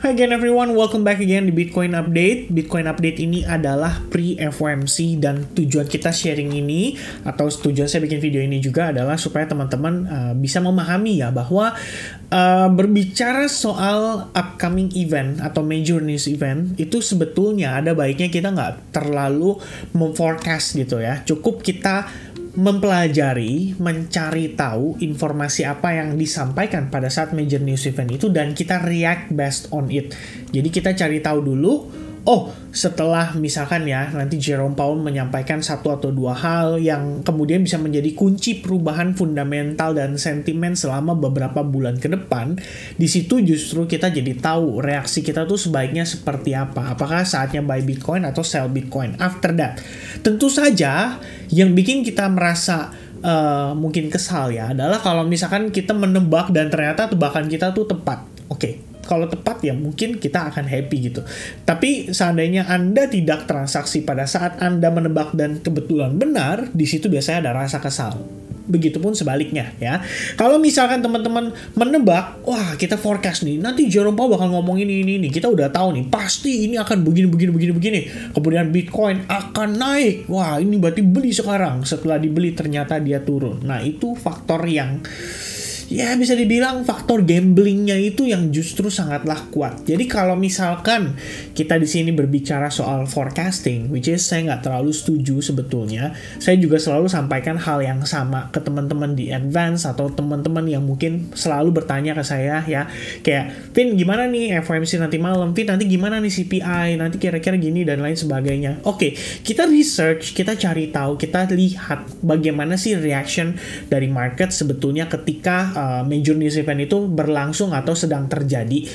Hi again everyone, welcome back again di Bitcoin Update. Bitcoin Update ini adalah pre-FOMC dan tujuan kita sharing ini atau tujuan saya bikin video ini juga adalah supaya teman-teman bisa memahami ya bahwa berbicara soal upcoming event atau major news event itu sebetulnya ada baiknya kita nggak terlalu memforecast gitu ya. Cukup kita mempelajari, mencari tahu informasi apa yang disampaikan pada saat major news event itu dan kita react based on it. Jadi kita cari tahu dulu, setelah misalkan ya nanti Jerome Powell menyampaikan satu atau dua hal yang kemudian bisa menjadi kunci perubahan fundamental dan sentimen selama beberapa bulan ke depan, di situ justru kita jadi tahu reaksi kita tuh sebaiknya seperti apa. Apakah saatnya buy Bitcoin atau sell Bitcoin after that. Tentu saja yang bikin kita merasa mungkin kesal ya adalah kalau misalkan kita menebak dan ternyata tebakan kita tuh tepat. Kalau tepat ya mungkin kita akan happy gitu. Tapi seandainya Anda tidak transaksi pada saat Anda menebak dan kebetulan benar, di situ biasanya ada rasa kesal. Begitupun sebaliknya ya. Kalau misalkan teman-teman menebak, wah kita forecast nih, nanti Jerome Powell bakal ngomong ini. Kita udah tahu nih, pasti ini akan begini. Kemudian Bitcoin akan naik. Wah ini berarti beli sekarang. Setelah dibeli ternyata dia turun. Nah itu faktor yang ya bisa dibilang faktor gamblingnya itu yang justru sangatlah kuat. Jadi kalau misalkan kita di sini berbicara soal forecasting, which is saya nggak terlalu setuju sebetulnya. Saya juga selalu sampaikan hal yang sama ke teman-teman di advance atau teman-teman yang mungkin selalu bertanya ke saya ya, kayak Vin gimana nih FOMC nanti malam, Vin nanti gimana nih CPI, nanti kira-kira gini dan lain sebagainya. Kita research, kita cari tahu, kita lihat bagaimana sih reaction dari market sebetulnya ketika major news event itu berlangsung atau sedang terjadi.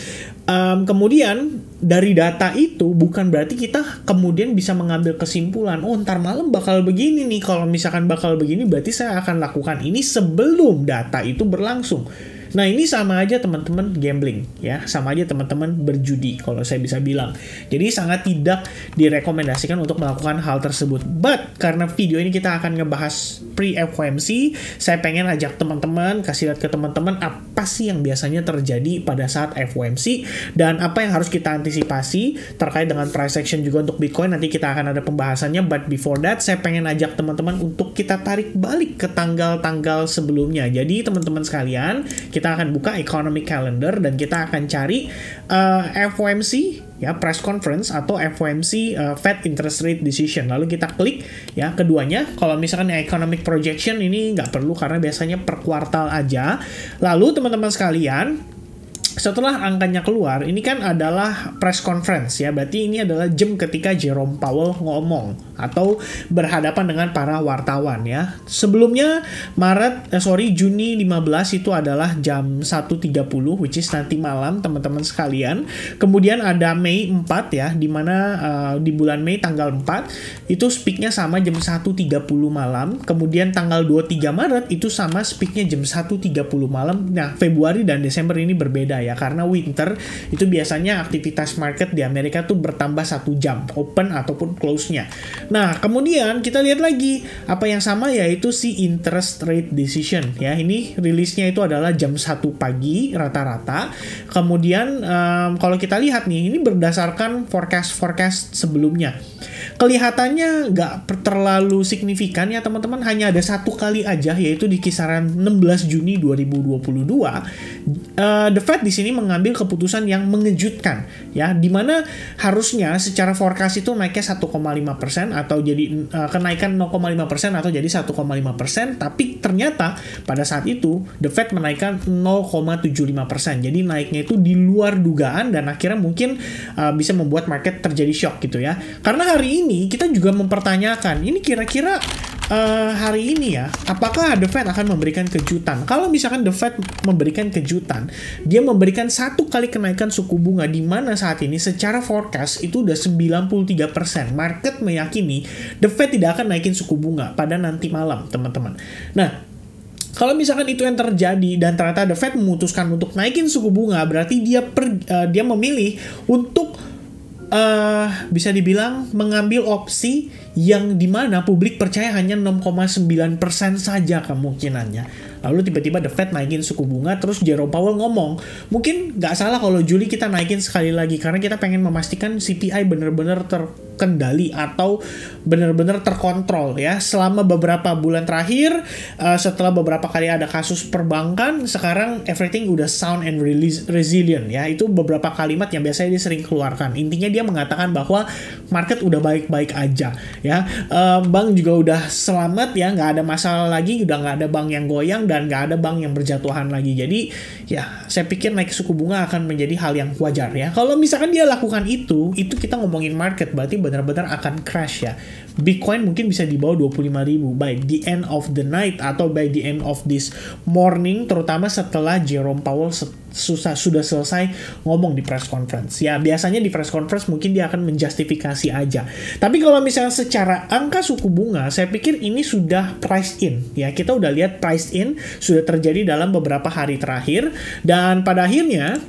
Kemudian dari data itu bukan berarti kita kemudian bisa mengambil kesimpulan, ntar malam bakal begini nih, kalau misalkan bakal begini berarti saya akan lakukan ini sebelum data itu berlangsung. Nah ini sama aja teman-teman gambling ya, sama aja teman-teman berjudi kalau saya bisa bilang. Jadi sangat tidak direkomendasikan untuk melakukan hal tersebut. But karena video ini kita akan ngebahas pre-FOMC, saya pengen ajak teman-teman, kasih lihat ke teman-teman apa sih yang biasanya terjadi pada saat FOMC dan apa yang harus kita antisipasi terkait dengan price action juga untuk Bitcoin. Nanti kita akan ada pembahasannya, but before that saya pengen ajak teman-teman untuk kita tarik balik ke tanggal-tanggal sebelumnya. Jadi teman-teman sekalian, kita akan buka economic calendar dan kita akan cari FOMC ya, press conference atau FOMC Fed interest rate decision. Lalu kita klik ya keduanya. Kalau misalkan economic projection ini nggak perlu karena biasanya per kuartal aja. Lalu teman-teman sekalian, setelah angkanya keluar, ini kan adalah press conference ya, berarti ini adalah jam ketika Jerome Powell ngomong atau berhadapan dengan para wartawan ya. Sebelumnya Juni 15 itu adalah jam 1.30 which is nanti malam teman-teman sekalian. Kemudian ada Mei 4 ya, dimana di bulan Mei tanggal 4 itu speaknya sama jam 1.30 malam. Kemudian tanggal 23 Maret itu sama speaknya jam 1.30 malam. Nah Februari dan Desember ini berbeda ya, karena winter itu biasanya aktivitas market di Amerika tuh bertambah 1 jam open ataupun close-nya. Nah kemudian kita lihat lagi apa yang sama, yaitu si interest rate decision ya. Ini rilisnya itu adalah jam 1 pagi rata-rata. Kemudian kalau kita lihat nih, ini berdasarkan forecast sebelumnya. Kelihatannya nggak terlalu signifikan ya teman-teman, hanya ada satu kali aja, yaitu di kisaran 16 Juni 2022. The Fed di sini mengambil keputusan yang mengejutkan ya, dimana harusnya secara forecast itu naiknya 1,5% atau jadi kenaikan 0,5% atau jadi 1,5%, tapi ternyata pada saat itu The Fed menaikkan 0,75%. Jadi naiknya itu di luar dugaan dan akhirnya mungkin bisa membuat market terjadi shock gitu ya. Karena hari ini kita juga mempertanyakan, ini kira-kira hari ini ya, apakah The Fed akan memberikan kejutan? Kalau misalkan The Fed memberikan kejutan, dia memberikan satu kali kenaikan suku bunga, di mana saat ini secara forecast itu udah 93%. Market meyakini The Fed tidak akan naikin suku bunga pada nanti malam, teman-teman. Nah, kalau misalkan itu yang terjadi dan ternyata The Fed memutuskan untuk naikin suku bunga, berarti dia memilih untuk bisa dibilang mengambil opsi yang dimana publik percaya hanya 6,9% saja kemungkinannya. lalu tiba-tiba The Fed naikin suku bunga, terus Jerome Powell ngomong, mungkin nggak salah kalau Juli kita naikin sekali lagi, karena kita pengen memastikan CPI bener-bener terkendali atau bener-bener terkontrol ya. Selama beberapa bulan terakhir, setelah beberapa kali ada kasus perbankan, sekarang everything udah sound and resilient ya. Itu beberapa kalimat yang biasanya dia sering keluarkan. Intinya dia mengatakan bahwa market udah baik-baik aja ya. Bank juga udah selamat ya, nggak ada masalah lagi, udah nggak ada bank yang goyang dan nggak ada bank yang berjatuhan lagi. Jadi ya saya pikir naik suku bunga akan menjadi hal yang wajar ya. Kalau misalkan dia lakukan itu kita ngomongin market berarti benar-benar akan crash ya. Bitcoin mungkin bisa di bawah 25.000 by the end of the night atau by the end of this morning, terutama setelah Jerome Powell sudah selesai ngomong di press conference. Ya, biasanya di press conference mungkin dia akan menjustifikasi aja. Tapi kalau misalnya secara angka suku bunga, saya pikir ini sudah priced in. Ya, kita udah lihat priced in sudah terjadi dalam beberapa hari terakhir. Dan pada akhirnya,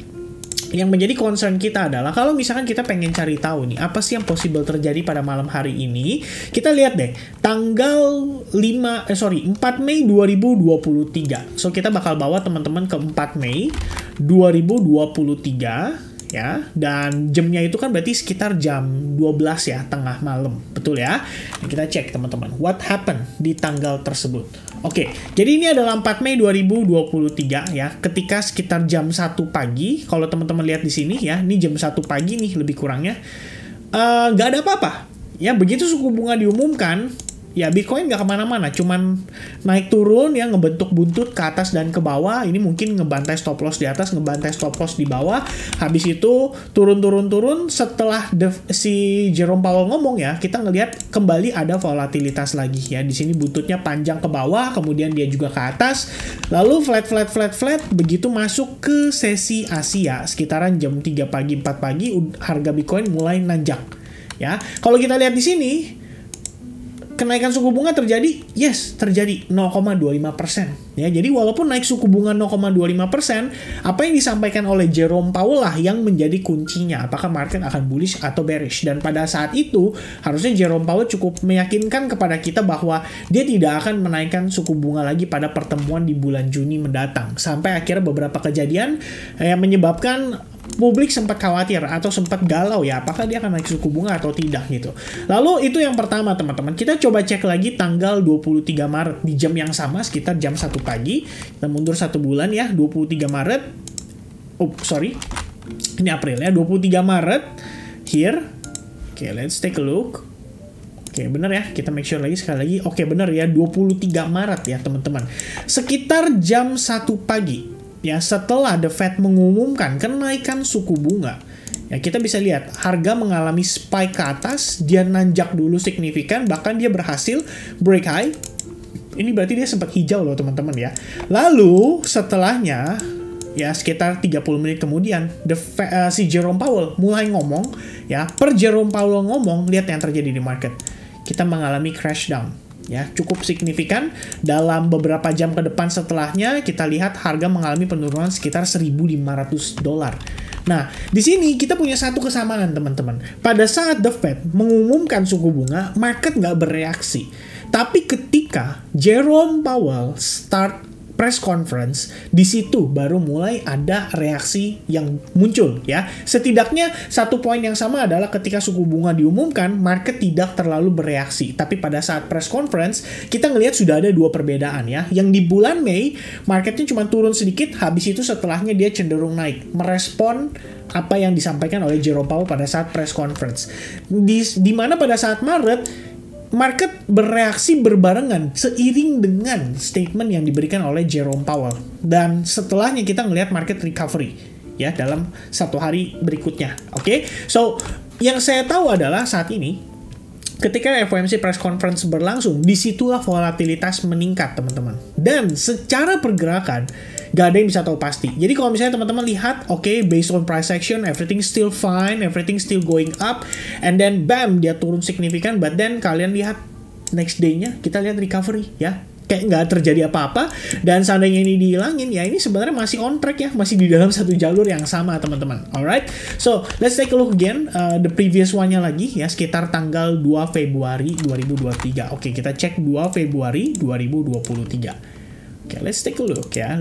yang menjadi concern kita adalah kalau misalkan kita pengen cari tahu nih apa sih yang possible terjadi pada malam hari ini, kita lihat deh tanggal 4 Mei 2023. So kita bakal bawa teman-teman ke 4 Mei 2023 ya, dan jamnya itu kan berarti sekitar jam 12 ya, tengah malam, betul ya. Nah, kita cek teman-teman what happened di tanggal tersebut. Oke, jadi ini adalah 4 Mei 2023 ya, ketika sekitar jam 1 pagi, kalau teman-teman lihat di sini ya, ini jam 1 pagi nih lebih kurangnya, nggak ada apa-apa ya. Begitu suku bunga diumumkan, ya Bitcoin nggak kemana-mana, cuman naik turun ya, ngebentuk buntut ke atas dan ke bawah. Ini mungkin ngebantai stop loss di atas, ngebantai stop loss di bawah. Habis itu turun. Setelah si Jerome Powell ngomong ya, kita ngelihat kembali ada volatilitas lagi ya. Di sini buntutnya panjang ke bawah, kemudian dia juga ke atas, lalu flat. Begitu masuk ke sesi Asia sekitaran jam 3 pagi 4 pagi, harga Bitcoin mulai nanjak ya. Kalau kita lihat di sini, kenaikan suku bunga terjadi, yes, terjadi 0,25% ya. Jadi walaupun naik suku bunga 0,25%, apa yang disampaikan oleh Jerome Powell lah yang menjadi kuncinya, apakah market akan bullish atau bearish. Dan pada saat itu harusnya Jerome Powell cukup meyakinkan kepada kita bahwa dia tidak akan menaikkan suku bunga lagi pada pertemuan di bulan Juni mendatang, sampai akhirnya beberapa kejadian yang menyebabkan publik sempat khawatir atau sempat galau ya, apakah dia akan naik suku bunga atau tidak gitu. Lalu itu yang pertama teman-teman. Kita coba cek lagi tanggal 23 Maret di jam yang sama sekitar jam 1 pagi. Kita mundur 1 bulan ya, 23 Maret. Ini April ya, 23 Maret here. Oke, let's take a look. Oke, bener ya, kita make sure lagi sekali lagi. Oke, bener ya, 23 Maret ya teman-teman. Sekitar jam 1 pagi. Ya, setelah The Fed mengumumkan kenaikan suku bunga, ya kita bisa lihat harga mengalami spike ke atas, dia nanjak dulu signifikan, bahkan dia berhasil break high. Ini berarti dia sempat hijau loh teman-teman ya. Lalu setelahnya, ya sekitar 30 menit kemudian, si Jerome Powell mulai ngomong, ya per Jerome Powell ngomong, lihat yang terjadi di market. Kita mengalami crash down. Ya, cukup signifikan. Dalam beberapa jam ke depan setelahnya, kita lihat harga mengalami penurunan sekitar $1.500. Nah, di sini kita punya satu kesamaan teman-teman. Pada saat The Fed mengumumkan suku bunga, market nggak bereaksi. Tapi ketika Jerome Powell start press conference, di situ baru mulai ada reaksi yang muncul ya. Setidaknya satu poin yang sama adalah ketika suku bunga diumumkan, market tidak terlalu bereaksi. Tapi pada saat press conference, kita ngelihat sudah ada dua perbedaan ya. Yang di bulan Mei, marketnya cuma turun sedikit, habis itu setelahnya dia cenderung naik, merespon apa yang disampaikan oleh Jerome Powell pada saat press conference. Di mana pada saat Maret, market bereaksi berbarengan seiring dengan statement yang diberikan oleh Jerome Powell. Dan setelahnya kita ngelihat market recovery ya dalam satu hari berikutnya. Oke, so yang saya tahu adalah saat ini ketika FOMC press conference berlangsung, disitulah volatilitas meningkat teman-teman. Dan secara pergerakan gak ada yang bisa tahu pasti. Jadi kalau misalnya teman-teman lihat, oke, based on price action, everything still fine, everything still going up, and then bam, dia turun signifikan, but then kalian lihat next day-nya, kita lihat recovery, ya. Kayak nggak terjadi apa-apa, dan seandainya ini dihilangin, ya ini sebenarnya masih on track ya, masih di dalam satu jalur yang sama teman-teman. Alright, so let's take a look again, the previous one-nya lagi ya, sekitar tanggal 2 Februari 2023. Oke, kita cek 2 Februari 2023. Oke, let's take a look ya.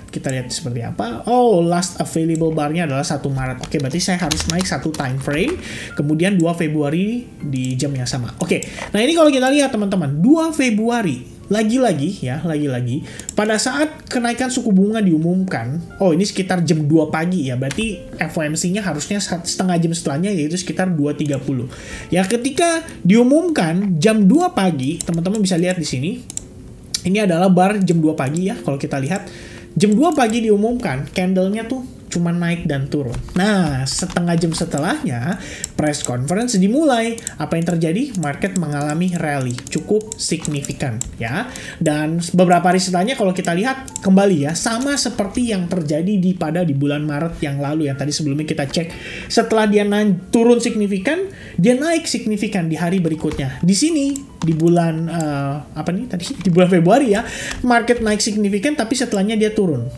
Kita lihat seperti apa. Oh, last available bar-nya adalah 1 Maret. Oke, berarti saya harus naik 1 time frame. Kemudian 2 Februari di jam yang sama. Oke, nah ini kalau kita lihat teman-teman, 2 Februari. Lagi-lagi, pada saat kenaikan suku bunga diumumkan, oh ini sekitar jam 2 pagi ya, berarti FOMC-nya harusnya setengah jam setelahnya, yaitu sekitar 2.30. Ya, ketika diumumkan jam 2 pagi, teman-teman bisa lihat di sini, ini adalah bar jam 2 pagi ya, kalau kita lihat, jam 2 pagi diumumkan, candle-nya tuh cuma naik dan turun. Nah, setengah jam setelahnya, press conference dimulai. Apa yang terjadi? Market mengalami rally cukup signifikan ya. Dan beberapa hari setelahnya kalau kita lihat kembali ya, sama seperti yang terjadi di bulan Maret yang lalu yang tadi sebelumnya kita cek. Setelah dia turun signifikan, dia naik signifikan di hari berikutnya. Di sini di bulan di bulan Februari ya, market naik signifikan tapi setelahnya dia turun.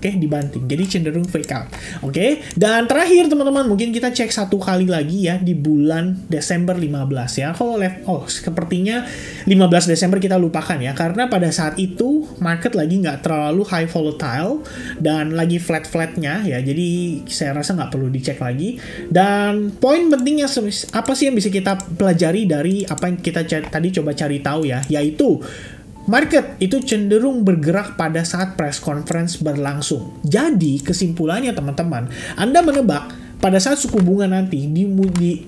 Oke, dibanting. Jadi cenderung fake out. Oke, dan terakhir teman-teman, mungkin kita cek satu kali lagi ya di bulan Desember 15 ya. Kalau sepertinya 15 Desember kita lupakan ya, karena pada saat itu market lagi nggak terlalu high volatile dan lagi flat-flatnya ya. Jadi saya rasa nggak perlu dicek lagi. Dan poin pentingnya apa sih yang bisa kita pelajari dari apa yang kita tadi coba cari tahu ya, yaitu market itu cenderung bergerak pada saat press conference berlangsung. Jadi kesimpulannya teman-teman, Anda menebak pada saat suku bunga nanti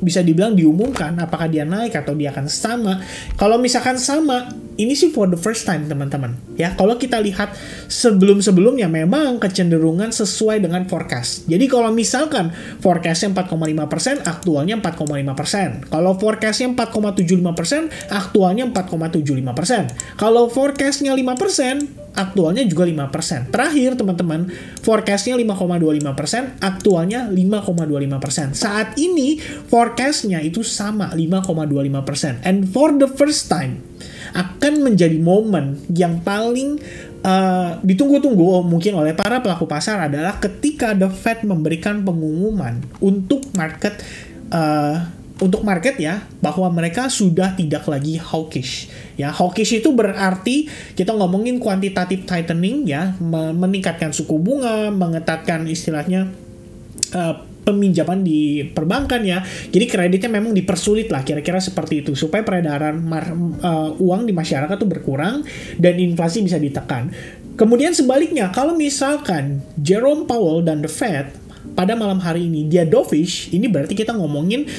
bisa dibilang diumumkan apakah dia naik atau dia akan sama. Kalau misalkan sama, ini sih for the first time teman-teman. Ya, kalau kita lihat sebelum-sebelumnya memang kecenderungan sesuai dengan forecast. Jadi kalau misalkan forecastnya 4,5%, aktualnya 4,5%. Kalau forecastnya 4,75%, aktualnya 4,75%. Kalau forecastnya 5%, aktualnya juga 5%. Terakhir teman-teman, forecastnya 5,25%, aktualnya 5,25%. Saat ini forecastnya itu sama 5,25%. And for the first time, akan menjadi momen yang paling ditunggu-tunggu mungkin oleh para pelaku pasar adalah ketika The Fed memberikan pengumuman untuk market ya, bahwa mereka sudah tidak lagi hawkish. Ya, hawkish itu berarti kita ngomongin quantitative tightening ya, meningkatkan suku bunga, mengetatkan istilahnya peminjaman di perbankan ya. Jadi kreditnya memang dipersulit lah, kira-kira seperti itu, supaya peredaran uang di masyarakat tuh berkurang dan inflasi bisa ditekan. Kemudian sebaliknya, kalau misalkan Jerome Powell dan The Fed pada malam hari ini dia dovish, ini berarti kita ngomongin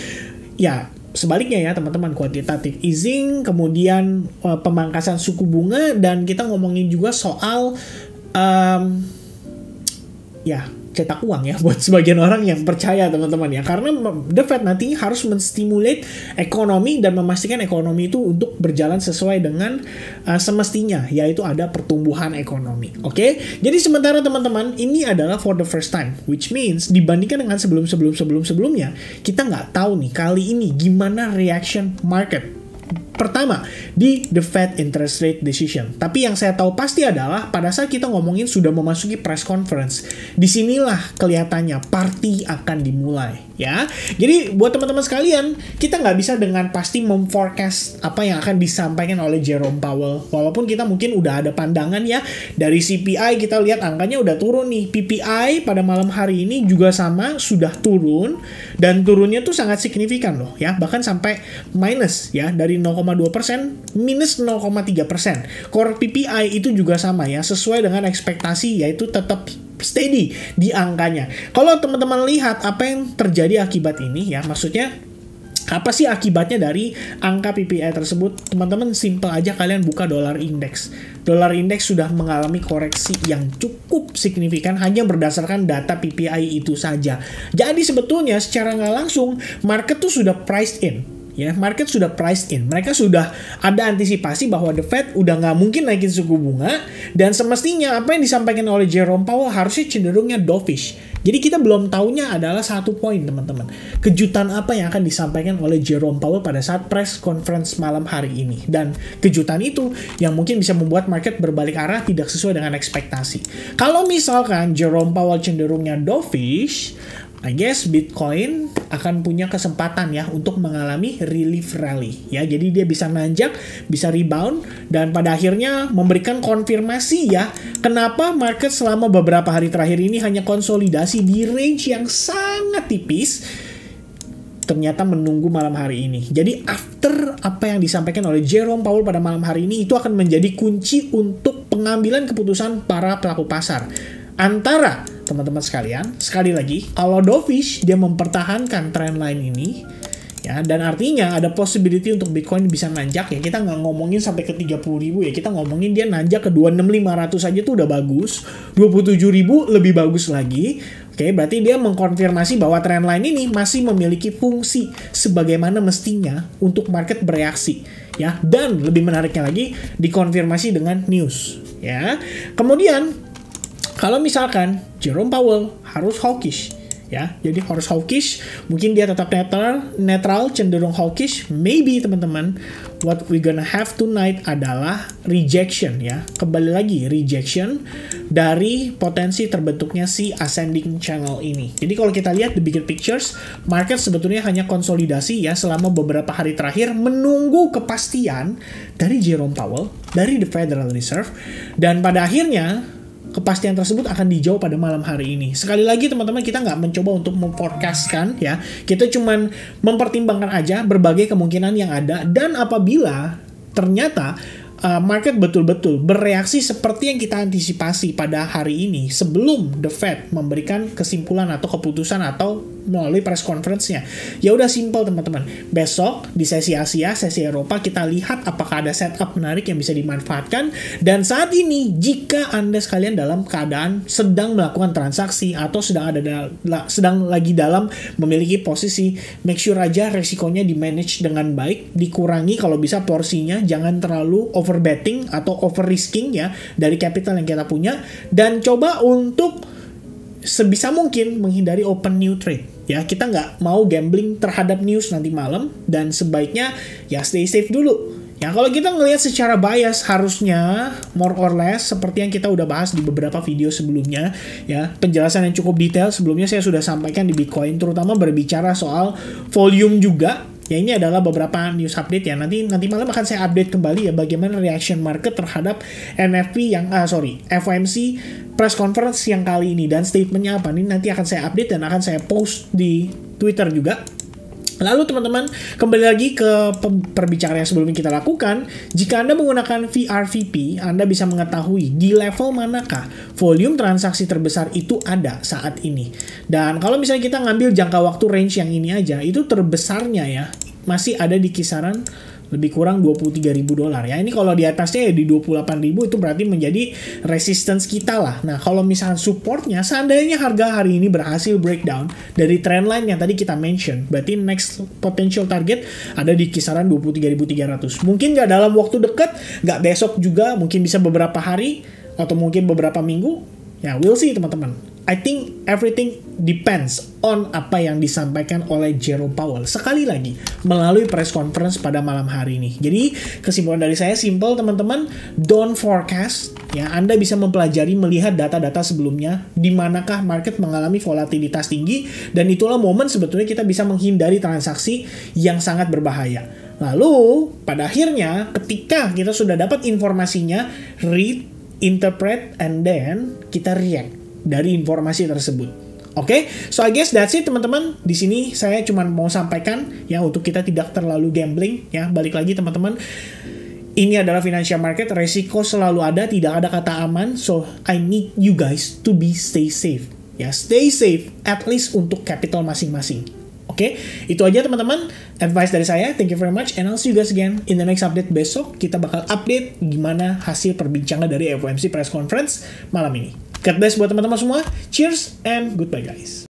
ya sebaliknya ya teman-teman, quantitative easing, kemudian pemangkasan suku bunga, dan kita ngomongin juga soal cetak uang ya buat sebagian orang yang percaya teman-teman ya, karena The Fed nanti harus menstimulate ekonomi dan memastikan ekonomi itu untuk berjalan sesuai dengan semestinya, yaitu ada pertumbuhan ekonomi. Oke? Jadi sementara teman-teman, ini adalah for the first time, which means dibandingkan dengan sebelumnya, kita nggak tahu nih kali ini gimana reaction market. Pertama, di the Fed interest rate decision. Tapi yang saya tahu pasti adalah pada saat kita ngomongin sudah memasuki press conference, disinilah kelihatannya party akan dimulai. Ya, jadi buat teman-teman sekalian, kita nggak bisa dengan pasti memforecast apa yang akan disampaikan oleh Jerome Powell. Walaupun kita mungkin udah ada pandangan ya, dari CPI kita lihat angkanya udah turun nih. PPI pada malam hari ini juga sama, sudah turun, dan turunnya tuh sangat signifikan loh ya, bahkan sampai minus ya, dari 0,2% minus 0,3%. Core PPI itu juga sama ya, sesuai dengan ekspektasi, yaitu tetap steady di angkanya. Kalau teman-teman lihat apa yang terjadi akibat ini ya, maksudnya apa sih akibatnya dari angka PPI tersebut? Teman-teman simple aja, kalian buka dollar index. Dollar index sudah mengalami koreksi yang cukup signifikan hanya berdasarkan data PPI itu saja. Jadi sebetulnya secara nggak langsung market tuh sudah priced in. Ya, market sudah priced in. Mereka sudah ada antisipasi bahwa The Fed udah nggak mungkin naikin suku bunga, dan semestinya apa yang disampaikan oleh Jerome Powell harusnya cenderungnya dovish. Jadi kita belum tahunya adalah satu poin teman-teman. Kejutan apa yang akan disampaikan oleh Jerome Powell pada saat press conference malam hari ini. Dan kejutan itu yang mungkin bisa membuat market berbalik arah tidak sesuai dengan ekspektasi. Kalau misalkan Jerome Powell cenderungnya dovish, I guess Bitcoin akan punya kesempatan ya untuk mengalami relief rally ya. Jadi dia bisa nanjak, bisa rebound, dan pada akhirnya memberikan konfirmasi ya kenapa market selama beberapa hari terakhir ini hanya konsolidasi di range yang sangat tipis, ternyata menunggu malam hari ini. Jadi after apa yang disampaikan oleh Jerome Powell pada malam hari ini, itu akan menjadi kunci untuk pengambilan keputusan para pelaku pasar. Antara teman-teman sekalian, sekali lagi, kalau dovish dia mempertahankan trendline ini, ya, dan artinya ada possibility untuk Bitcoin bisa nanjak ya. Kita nggak ngomongin sampai ke 30.000 ya, kita ngomongin dia nanjak ke 26.500 aja tuh udah bagus. 27.000 lebih bagus lagi. Oke, berarti dia mengkonfirmasi bahwa trendline ini masih memiliki fungsi sebagaimana mestinya untuk market bereaksi ya. Dan lebih menariknya lagi, dikonfirmasi dengan news ya. Kemudian kalau misalkan Jerome Powell harus hawkish ya, jadi harus hawkish, mungkin dia tetap netral, cenderung hawkish, maybe teman-teman, what we gonna have tonight adalah rejection ya, kembali lagi rejection dari potensi terbentuknya si ascending channel ini. Jadi kalau kita lihat the bigger pictures, market sebetulnya hanya konsolidasi ya selama beberapa hari terakhir menunggu kepastian dari Jerome Powell, dari the Federal Reserve, dan pada akhirnya kepastian tersebut akan dijawab pada malam hari ini. Sekali lagi teman-teman, kita nggak mencoba untuk memforecastkan ya. Kita cuman mempertimbangkan aja berbagai kemungkinan yang ada, dan apabila ternyata market betul-betul bereaksi seperti yang kita antisipasi pada hari ini sebelum the Fed memberikan kesimpulan atau keputusan atau melalui press conference-nya. Ya udah simple teman-teman. Besok di sesi Asia, sesi Eropa, kita lihat apakah ada setup menarik yang bisa dimanfaatkan. Dan saat ini jika Anda sekalian dalam keadaan sedang melakukan transaksi atau sedang lagi dalam memiliki posisi, make sure aja resikonya di manage dengan baik, dikurangi kalau bisa porsinya, jangan terlalu over betting atau over risking ya dari capital yang kita punya, dan coba untuk sebisa mungkin menghindari open new trade. Ya, kita nggak mau gambling terhadap news nanti malam, dan sebaiknya ya stay safe dulu. Ya, kalau kita ngelihat secara bias, harusnya more or less seperti yang kita udah bahas di beberapa video sebelumnya, ya, penjelasan yang cukup detail sebelumnya saya sudah sampaikan di Bitcoin, terutama berbicara soal volume juga. Ya, ini adalah beberapa news update ya. Nanti malam akan saya update kembali ya bagaimana reaction market terhadap FOMC press conference yang kali ini, dan statementnya apa nih nanti akan saya update dan akan saya post di Twitter juga. Lalu teman-teman, kembali lagi ke perbicaraan yang sebelumnya kita lakukan. Jika Anda menggunakan VRVP, Anda bisa mengetahui di level manakah volume transaksi terbesar itu ada saat ini. Dan kalau misalnya kita ngambil jangka waktu range yang ini aja, itu terbesarnya ya masih ada di kisaran lebih kurang $23.000 ya. Ini kalau di atasnya ya di 28.000, itu berarti menjadi resistance kita lah. Nah, kalau misalnya supportnya, seandainya harga hari ini berhasil breakdown dari trendline yang tadi kita mention, berarti next potential target ada di kisaran 23.300. Mungkin nggak dalam waktu dekat, nggak besok juga, mungkin bisa beberapa hari atau mungkin beberapa minggu. Ya, we'll see teman-teman. I think everything depends on apa yang disampaikan oleh Jerome Powell. Sekali lagi, melalui press conference pada malam hari ini. Jadi, kesimpulan dari saya simple teman-teman. Don't forecast. Ya, Anda bisa mempelajari, melihat data-data sebelumnya, di manakah market mengalami volatilitas tinggi, dan itulah momen sebetulnya kita bisa menghindari transaksi yang sangat berbahaya. Lalu, pada akhirnya, ketika kita sudah dapat informasinya, read, interpret, and then kita react dari informasi tersebut. Oke, so I guess that's it teman-teman. Di sini saya cuma mau sampaikan ya untuk kita tidak terlalu gambling ya. Balik lagi teman-teman, ini adalah financial market, resiko selalu ada, tidak ada kata aman. So I need you guys to stay safe. Ya, stay safe at least untuk capital masing-masing. Oke, itu aja teman-teman advice dari saya. Thank you very much and I'll see you guys again in the next update. Besok kita bakal update gimana hasil perbincangan dari FOMC press conference malam ini. God bless buat teman-teman semua. Cheers and goodbye guys.